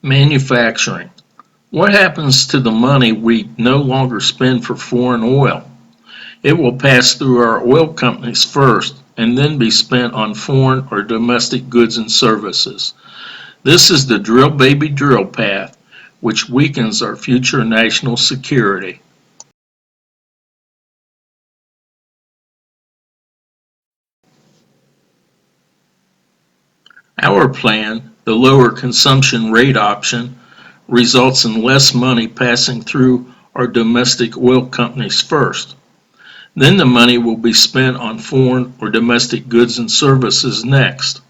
Manufacturing. What happens to the money we no longer spend for foreign oil? It will pass through our oil companies first and then be spent on foreign or domestic goods and services. This is the drill baby drill path, which weakens our future national security. Our plan, the lower consumption rate option, results in less money passing through our domestic oil companies first. Then the money will be spent on foreign or domestic goods and services next.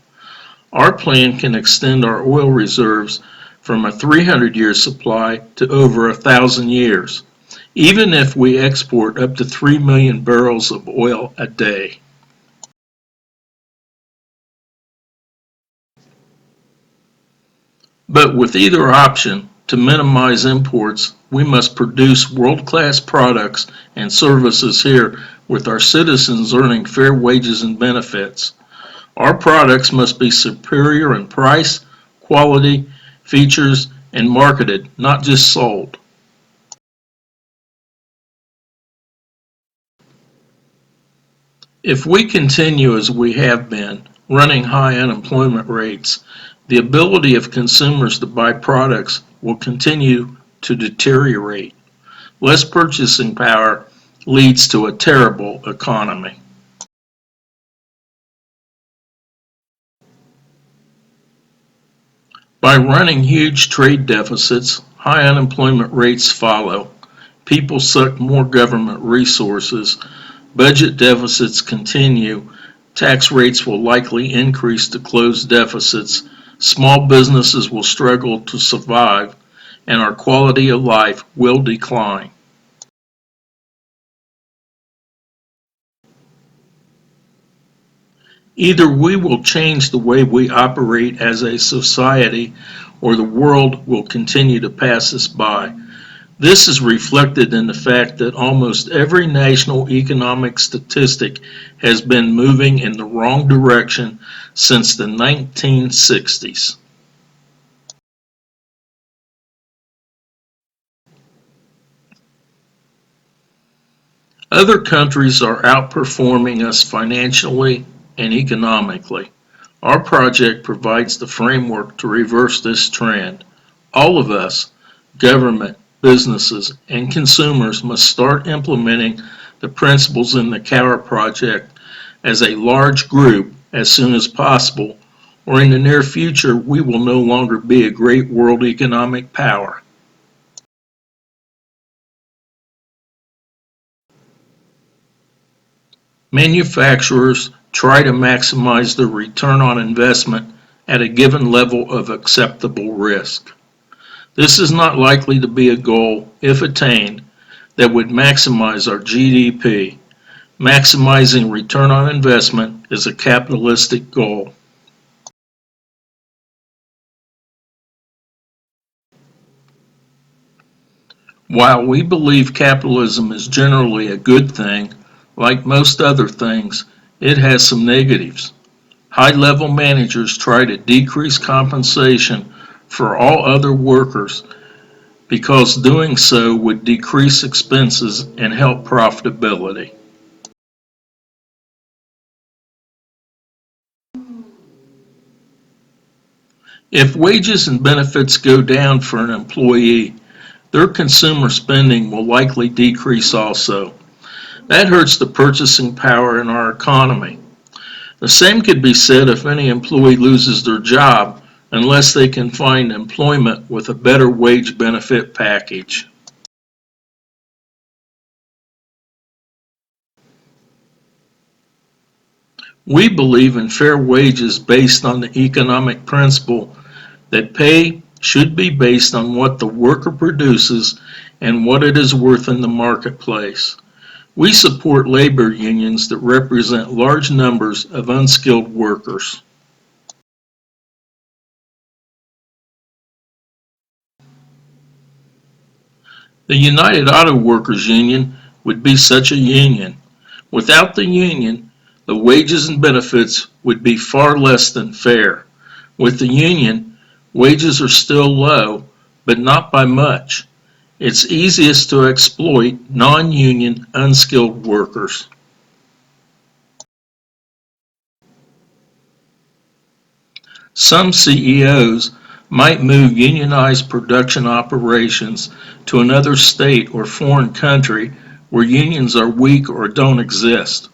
Our plan can extend our oil reserves from a 300-year supply to over 1,000 years, even if we export up to 3 million barrels of oil a day. But with either option, to minimize imports, we must produce world-class products and services here with our citizens earning fair wages and benefits. Our products must be superior in price, quality, features, and marketed, not just sold. If we continue as we have been, running high unemployment rates, the ability of consumers to buy products will continue to deteriorate. Less purchasing power leads to a terrible economy. By running huge trade deficits, high unemployment rates follow. People suck more government resources, budget deficits continue, tax rates will likely increase to close deficits, small businesses will struggle to survive, and our quality of life will decline. Either we will change the way we operate as a society, or the world will continue to pass us by. This is reflected in the fact that almost every national economic statistic has been moving in the wrong direction since the 1960s. Other countries are outperforming us financially and economically. Our project provides the framework to reverse this trend. All of us, government, businesses, and consumers, must start implementing the principles in the COWER project as a large group as soon as possible, or in the near future we will no longer be a great world economic power. Manufacturers try to maximize the return on investment at a given level of acceptable risk. This is not likely to be a goal, if attained, that would maximize our GDP. Maximizing return on investment is a capitalistic goal. While we believe capitalism is generally a good thing, like most other things, it has some negatives. High-level managers try to decrease compensation for all other workers because doing so would decrease expenses and help profitability. If wages and benefits go down for an employee, their consumer spending will likely decrease also. That hurts the purchasing power in our economy. The same could be said if any employee loses their job unless they can find employment with a better wage benefit package. We believe in fair wages based on the economic principle that pay should be based on what the worker produces and what it is worth in the marketplace. We support labor unions that represent large numbers of unskilled workers. The United Auto Workers Union would be such a union. Without the union, the wages and benefits would be far less than fair. With the union, wages are still low, but not by much. It's easiest to exploit non-union, unskilled workers. Some CEOs might move unionized production operations to another state or foreign country where unions are weak or don't exist.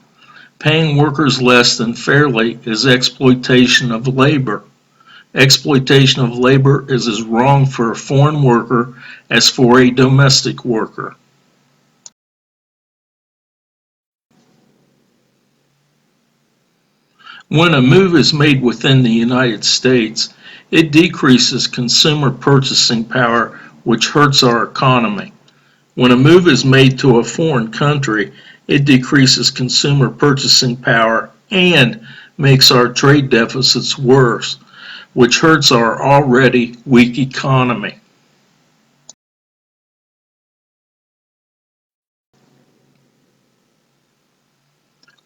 Paying workers less than fairly is exploitation of labor. Exploitation of labor is as wrong for a foreign worker as for a domestic worker. When a move is made within the United States, it decreases consumer purchasing power, which hurts our economy. When a move is made to a foreign country, it decreases consumer purchasing power and makes our trade deficits worse, which hurts our already weak economy.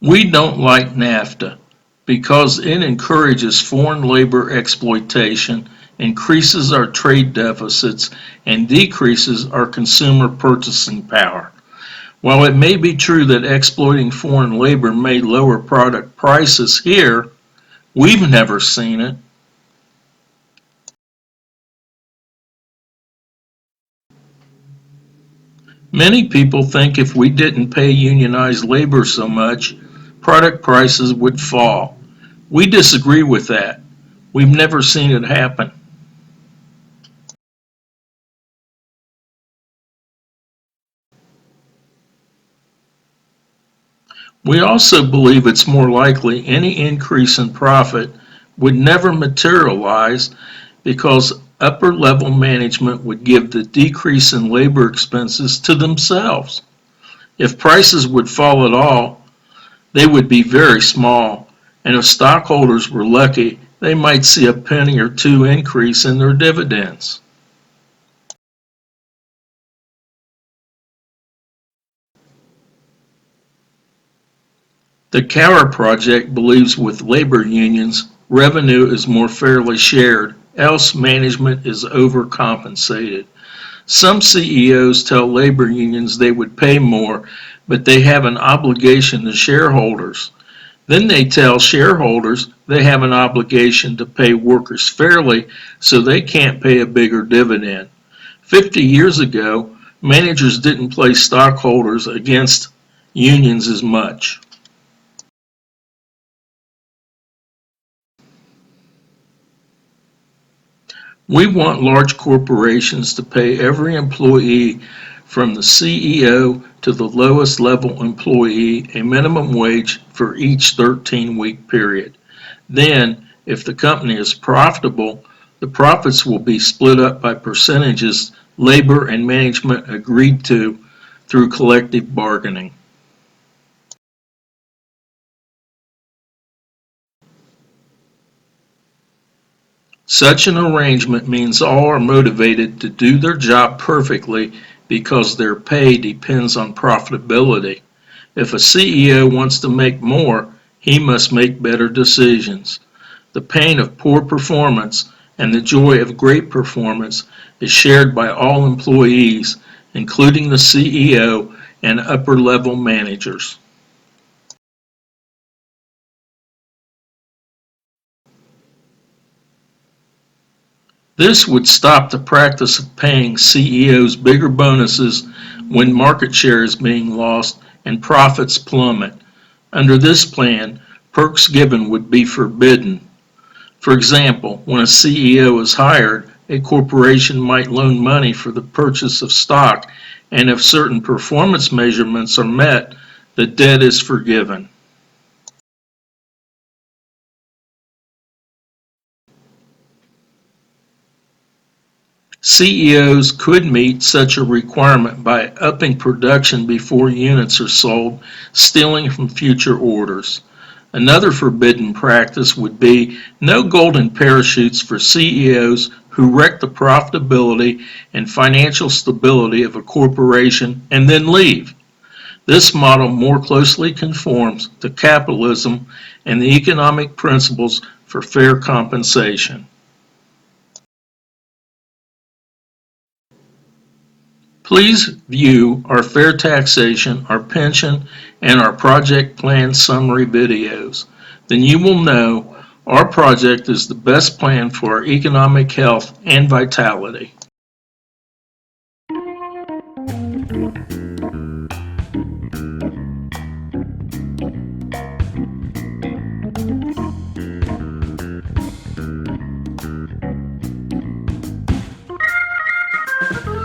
We don't like NAFTA because it encourages foreign labor exploitation, increases our trade deficits, and decreases our consumer purchasing power. While it may be true that exploiting foreign labor may lower product prices here, we've never seen it. Many people think if we didn't pay unionized labor so much, product prices would fall. We disagree with that. We've never seen it happen. We also believe it's more likely any increase in profit would never materialize because upper level management would give the decrease in labor expenses to themselves. If prices would fall at all, they would be very small, and if stockholders were lucky, they might see a penny or two increase in their dividends. The Cower Project believes with labor unions, revenue is more fairly shared, else management is overcompensated. Some CEOs tell labor unions they would pay more, but they have an obligation to shareholders. Then they tell shareholders they have an obligation to pay workers fairly, so they can't pay a bigger dividend. 50 years ago, managers didn't play stockholders against unions as much. We want large corporations to pay every employee from the CEO to the lowest level employee a minimum wage for each 13-week period. Then, if the company is profitable, the profits will be split up by percentages labor and management agreed to through collective bargaining. Such an arrangement means all are motivated to do their job perfectly because their pay depends on profitability. If a CEO wants to make more, he must make better decisions. The pain of poor performance and the joy of great performance is shared by all employees, including the CEO and upper level managers. This would stop the practice of paying CEOs bigger bonuses when market share is being lost and profits plummet. Under this plan, perks given would be forbidden. For example, when a CEO is hired, a corporation might loan money for the purchase of stock, and if certain performance measurements are met, the debt is forgiven. CEOs could meet such a requirement by upping production before units are sold, stealing from future orders. Another forbidden practice would be no golden parachutes for CEOs who wreck the profitability and financial stability of a corporation and then leave. This model more closely conforms to capitalism and the economic principles for fair compensation. Please view our fair taxation, our pension, and our project plan summary videos. Then you will know our project is the best plan for our economic health and vitality.